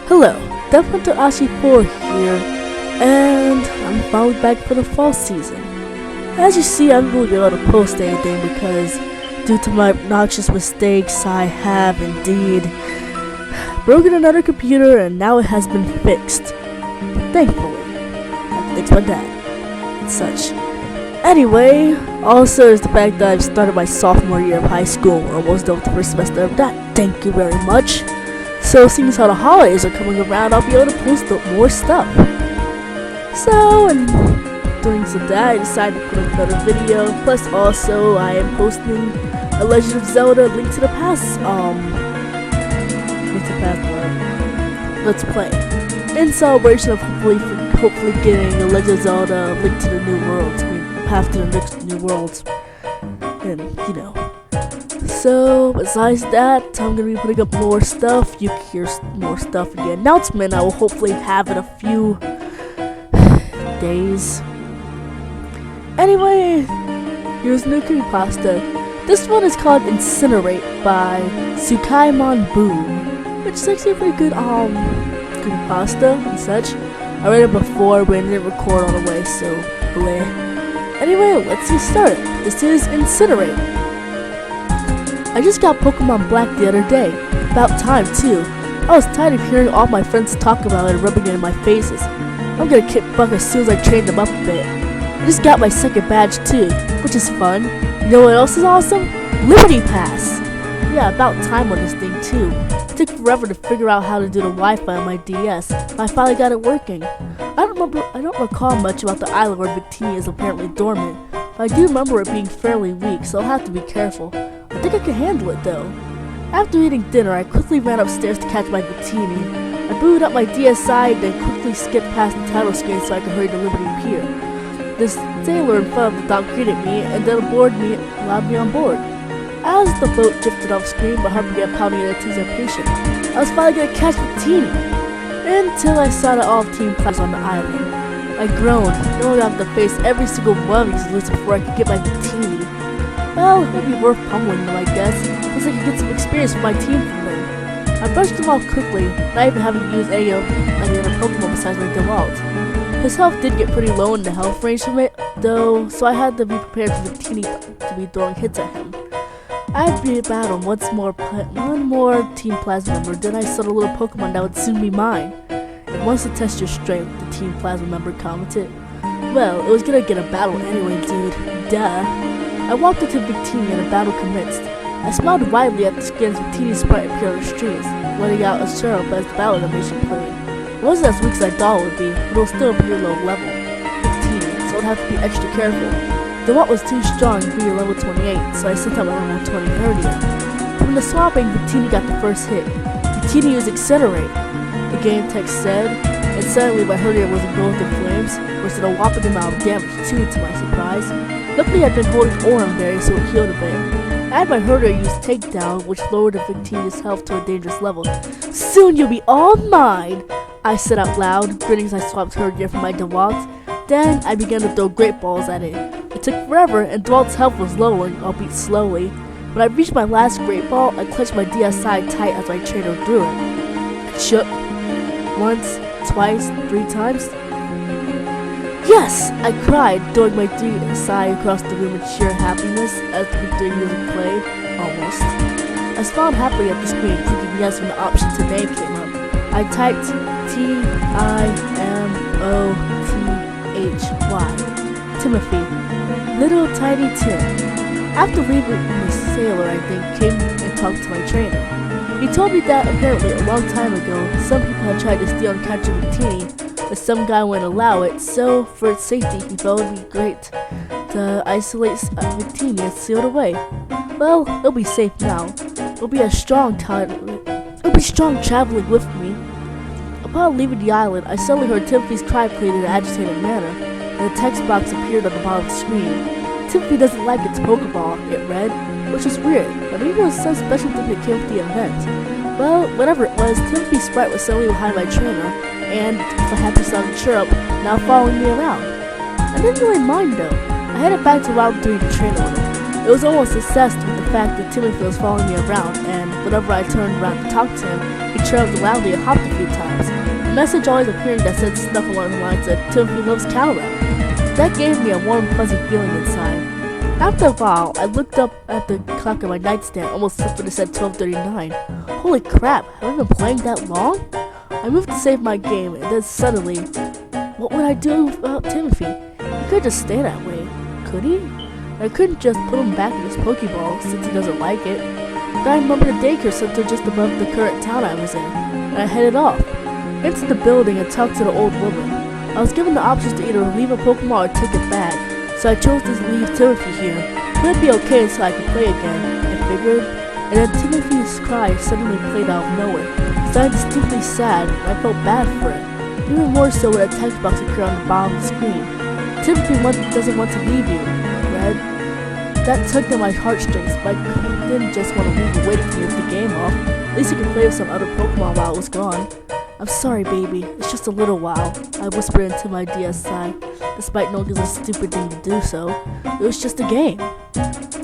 Hello, Death Hunter Ashi4 here, and I'm finally back for the fall season. As you see, I haven't really been able to post anything because, due to my obnoxious mistakes, I have indeed broken another computer and now it has been fixed. Thankfully, I have to fix my dad and such. Anyway, also there's the fact that I've started my sophomore year of high school and almost done with the first semester of that. Thank you very much. So seeing as how the holidays are coming around, I'll be able to post up more stuff. So, and doing some of that, I decided to put up another video. Plus also, I am posting a Legend of Zelda Link to the Past, Let's Play. In celebration of hopefully getting a Legend of Zelda Link to the New Worlds. I mean, Path to the Next New Worlds. And, you know. So, besides that, I'm going to be putting up more stuff. You can hear more stuff in the announcement. I will hopefully have in a few days. Anyway, here's new Creepypasta. This one is called Incinerate by Sukaimon Boom, which is actually a pretty good Creepypasta and such. I read it before, but I didn't record all the way, so bleh. Anyway, let's get started. This is Incinerate. I just got Pokemon Black the other day. About time, too. I was tired of hearing all my friends talk about it and rubbing it in my faces. I'm gonna kick butt as soon as I train them up a bit. I just got my second badge, too, which is fun. You know what else is awesome? Liberty Pass! Yeah, about time on this thing, too. It took forever to figure out how to do the Wi-Fi on my DS, but I finally got it working. I don't recall much about the island where Victini is apparently dormant, but I do remember it being fairly weak, so I'll have to be careful. I think I can handle it though. After eating dinner, I quickly ran upstairs to catch my Victini. I booted up my DSi, then quickly skipped past the title screen so I could hurry to Liberty Pier. This sailor in front of the dock greeted me and then allowed me on board. As the boat drifted off screen, my heart began pounding in anticipation. I was finally gonna catch Victini! Until I saw that all of Team Plaza on the island. I groaned, knowing I have to face every single one of these loops before I could get my Victini. Well, it'd be worth pummeling them, I guess, since I could get some experience with my team from them. I brushed them off quickly, not even having to use any other Pokemon besides my Dewalt. His health did get pretty low in the health range from it, though, so I had to be prepared for Victini to be throwing hits at him. I'd be battle one more Team Plasma member, then I saw the little Pokemon that would soon be mine. It wants to test your strength, the Team Plasma member commented. Well, it was gonna get a battle anyway, dude. Duh. I walked into Victini and a battle commenced. I smiled widely at the skins Victini's sprite appear on the streets, letting out a chirp as the battle animation played. It wasn't as weak as I thought it would be, but it was still a pretty low level. 15, so I'd have to be extra careful. The Watt was too strong to be a level 28, so I sent out my level 20 earlier. From the swapping, Victini got the first hit. Victini used Incinerate, the game text said, and suddenly my Herdier was engulfed in flames, which did a whopping amount of damage too, to my surprise. Luckily, I'd been holding Oranberry, so it healed a bit. I had my Herder use Takedown, which lowered the Victini's health to a dangerous level. Soon you'll be all mine! I said out loud, grinning as I swapped Herder for my Dewalt. Then, I began to throw Great Balls at it. It took forever, and Dewalt's health was lowering, albeit slowly. When I reached my last Great Ball, I clutched my DSi tight as my trainer threw it. It shook. Once, twice, 3 times. Yes! I cried, throwing my DSi across the room in sheer happiness as the victory music played. Almost. I smiled happily at the screen, clicking yes when the option to name came up. I typed Timothy. Timothy. Little tiny Tim. After leaving the sailor, I think, came and talked to my trainer. He told me that apparently a long time ago, some people had tried to steal and capture Victini, but some guy wouldn't allow it, so for its safety he felt it would be great to isolate Victini and seal it away. Well, it'll be safe now. It'll be strong traveling with me. Upon leaving the island, I suddenly heard Timothy's cry played in an agitated manner, and a text box appeared on the bottom of the screen. Timothy doesn't like its Pokeball, it read, which was weird, but maybe it was some special thing that came with the event. Well, whatever it was, Timothy's sprite was suddenly behind my trainer, and, with a happy sounding chirp, now following me around. I didn't really mind though. I headed back to where I was doing the trainer with him. It was almost obsessed with the fact that Timothy was following me around, and whenever I turned around to talk to him, he chirped loudly and hopped a few times. A message always appeared that said stuff along the lines that Timothy loves cow rap. That gave me a warm, fuzzy feeling inside. After a while, I looked up at the clock on my nightstand, almost slipped when it said 12:39. Holy crap, have I been playing that long? I moved to save my game, and then suddenly, what would I do about Timothy? He could just stay that way, could he? I couldn't just put him back in his Pokeball since he doesn't like it. Then I remembered a daycare center just above the current town I was in, and I headed off into the building and talked to the old woman. I was given the options to either leave a Pokemon or take it back, so I chose to leave Timothy here. Could it be okay until I could play again? I figured. And then Timothy's cry suddenly played out of nowhere. It sounded distinctly sad, and I felt bad for it. Even more so when a text box appeared on the bottom of the screen. Timothy doesn't want to leave you, Red. That tugged at my heartstrings, but I didn't just want to leave you waiting for me to the game off. At least you could play with some other Pokemon while I was gone. I'm sorry, baby. It's just a little while, I whispered into my DSi, despite knowing it was a stupid thing to do so. It was just a game.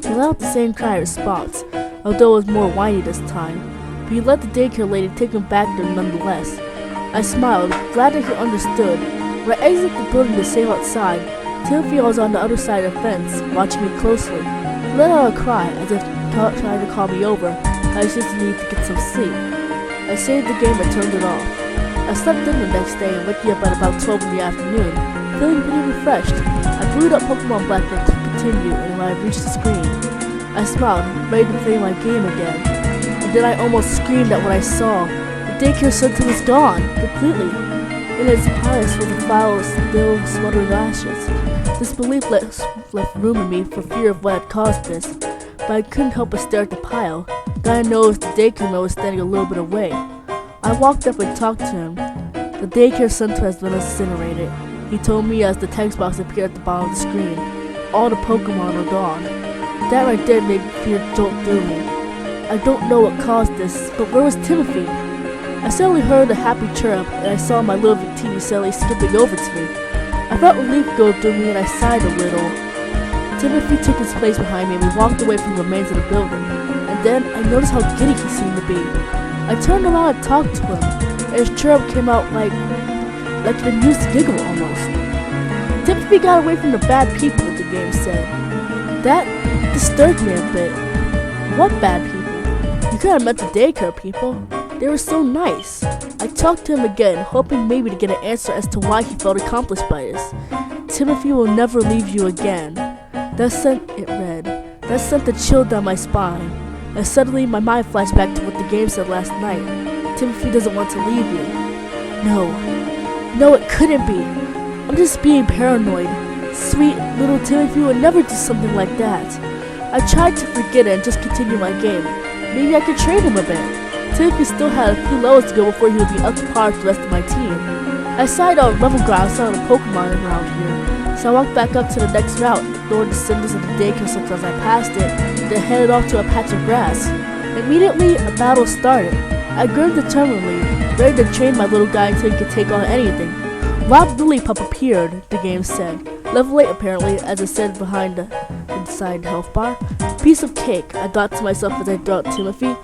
He let out the same cry in response, although it was more whiny this time. But he let the daycare lady take him back there nonetheless. I smiled, glad that he understood. When I exited the building to save outside, Timothy was on the other side of the fence, watching me closely. He let out a cry, as if trying to call me over. I just needed to get some sleep. I saved the game and turned it off. I slept in the next day and waking up at about 12 in the afternoon, feeling pretty refreshed. I booted up Pokemon Black and clicked continue, and when I reached the screen, I smiled, ready to play my game again. And then I almost screamed at what I saw. The daycare center was gone, completely. In its place was a pile of still smoldering ashes. This belief left room in me for fear of what had caused this, but I couldn't help but stare at the pile. Then I noticed the daycare man was standing a little bit away. I walked up and talked to him. The daycare center has been incinerated, he told me as the text box appeared at the bottom of the screen. All the Pokemon are gone. That right there made fear jolt through me. I don't know what caused this, but where was Timothy? I suddenly heard a happy chirp, and I saw my little Victini Sally skipping over to me. I felt relief go through me, and I sighed a little. Timothy took his place behind me, and we walked away from the remains of the building. And then I noticed how giddy he seemed to be. I turned around and talked to him, and his chirp came out like an amused giggle almost. Timothy got away from the bad people, the game said. That disturbed me a bit. What bad people? You could have met the daycare people. They were so nice. I talked to him again, hoping maybe to get an answer as to why he felt accomplished by this. Timothy will never leave you again. That sent a chill down my spine. And suddenly my mind flashed back to what the game said last night. Timothy doesn't want to leave you. No, it couldn't be. I'm just being paranoid. Sweet little Timothy would never do something like that. I tried to forget it and just continue my game. Maybe I could train him a bit. Timothy still had a few levels to go before he would be up to par with the rest of my team. I decided on level ground and saw the Pokemon around here, so I walked back up to the next route, ignored the cinders of the daycare center as I passed it, then headed off to a patch of grass. Immediately, a battle started. I grinned determinedly, ready to train my little guy until he could take on anything. Wild Lillipup appeared, the game said. Level 8 apparently, as it said behind the inside health bar. Piece of cake, I thought to myself as I threw out Timothy.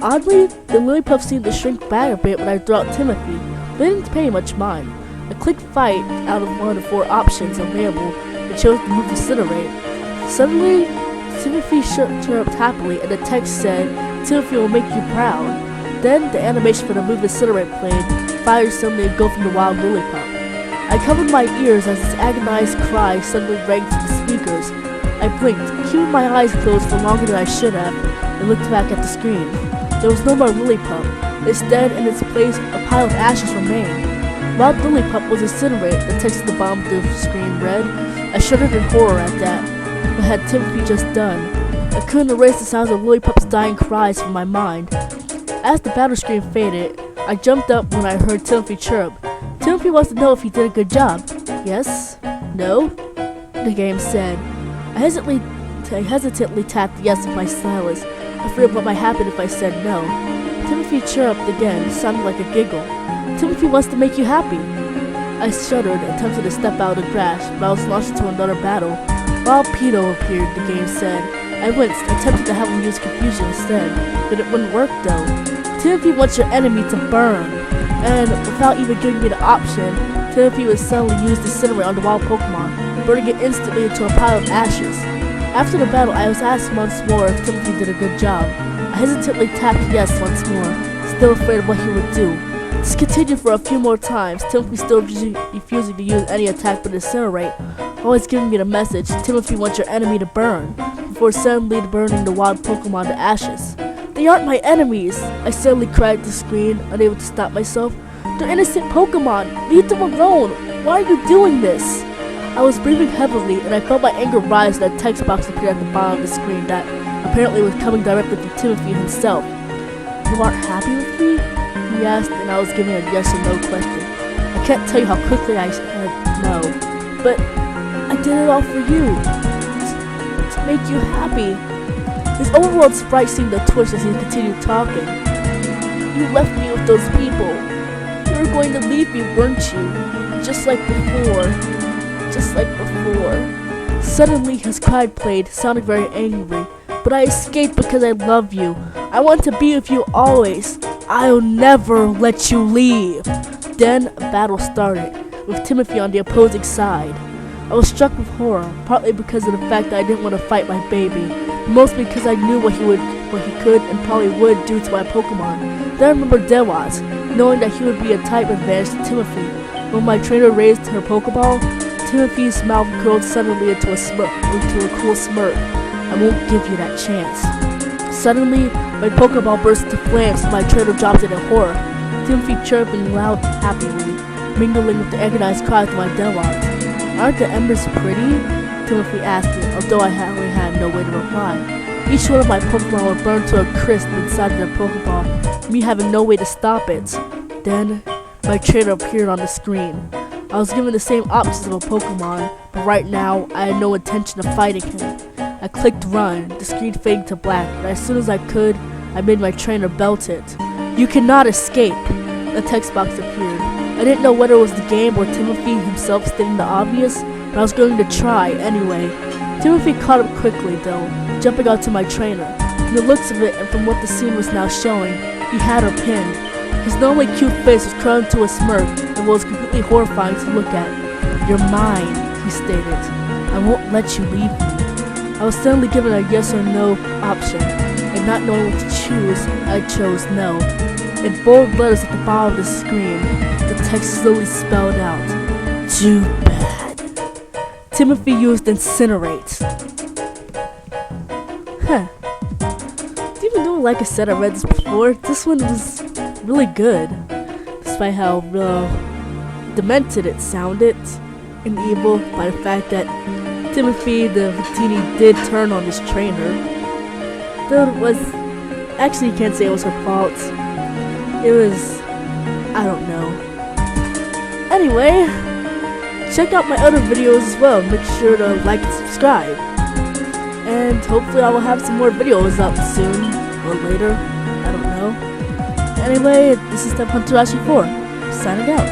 Oddly, the Lillipup seemed to shrink back a bit when I threw out Timothy, but I didn't pay much mind. I clicked fight out of one of the 4 options available and chose to move Incinerate. Suddenly, Timothy chirped happily and the text said, Timothy will make you proud. Then the animation for the move Incinerate played, fire suddenly engulfing the wild Lillipup. I covered my ears as its agonized cry suddenly rang to the speakers. I blinked, keeping my eyes closed for longer than I should have, and looked back at the screen. There was no more Lillipup. Instead, in its place, a pile of ashes remained. Wild Lillipup was incinerated, the text at the bottom of the screen read. I shuddered in horror at that. What had Timothy just done? I couldn't erase the sounds of Lillipup's dying cries from my mind. As the battle screen faded, I jumped up when I heard Timothy chirp. Timothy wants to know if he did a good job. Yes? No? The game said. I hesitantly tapped yes with my stylus, afraid of what might happen if I said no. Timothy chirped again, sounding like a giggle. Timothy wants to make you happy. I shuddered, attempted to step out of the grass, but I was launched into another battle. Wild Pedo appeared, the game said. I winced, attempting to have him use confusion instead, but it wouldn't work though. Timothy wants your enemy to burn, and without even giving me the option, Timothy would suddenly use Incinerate on the wild Pokemon, burning it instantly into a pile of ashes. After the battle, I was asked once more if Timothy did a good job. I hesitantly tapped yes once more, still afraid of what he would do. This continued for a few more times, Timothy still refusing to use any attack but Incinerate, always giving me the message, Timothy wants your enemy to burn, before suddenly burning the wild Pokemon to ashes. They aren't my enemies! I suddenly cried at the screen, unable to stop myself. They're innocent Pokemon! Leave them alone! Why are you doing this? I was breathing heavily, and I felt my anger rise when a text box appeared at the bottom of the screen that apparently was coming directly from Timothy himself. You aren't happy with me? He asked, and I was giving a yes or no question. I can't tell you how quickly I said no, but I did it all for you, to make you happy. His overworld sprite seemed to twitch as he continued talking. You left me with those people. You were going to leave me, weren't you? Just like before. Just like before. Suddenly his cry played, sounding very angry. But I escaped because I love you. I want to be with you always. I'll never let you leave. Then a battle started, with Timothy on the opposing side. I was struck with horror, partly because of the fact that I didn't want to fight my baby, but mostly because I knew what he could and probably would do to my Pokemon. Then I remembered Dewas, knowing that he would be a type advantage to Timothy. When my trainer raised her Pokeball, Timothy's mouth curled suddenly into a cool smirk. I won't give you that chance. Suddenly, my Pokeball burst into flames and my trainer dropped it in horror. Timothy chirping loud happily, mingling with the agonized cries of my Dewas. Aren't the embers pretty? Timothy asked me, although I only had no way to reply. Each one of my Pokemon would burn to a crisp inside their Pokeball, me having no way to stop it. Then, my trainer appeared on the screen. I was given the same options of a Pokemon, but right now, I had no intention of fighting him. I clicked run, the screen fading to black, and as soon as I could, I made my trainer belt it. You cannot escape! The text box appeared. I didn't know whether it was the game or Timothy himself stating the obvious, but I was going to try anyway. Timothy caught up quickly though, jumping onto my trainer. From the looks of it and from what the scene was now showing, he had her pinned. His normally cute face was curled into a smirk and was completely horrifying to look at. You're mine, he stated. I won't let you leave me. I was suddenly given a yes or no option, and not knowing what to choose, I chose no. In bold letters at the bottom of the screen, the text slowly spelled out, too bad. Timothy used Incinerate. Even though, like I said, I read this before, this one was really good. Despite how demented it sounded and evil by the fact that Timothy the Victini did turn on his trainer. Though it was, actually you can't say it was her fault. It was, I don't know. Anyway, check out my other videos as well. Make sure to like and subscribe. And hopefully I will have some more videos up soon or later. I don't know. Anyway, this is Step Hunter 4, signing out.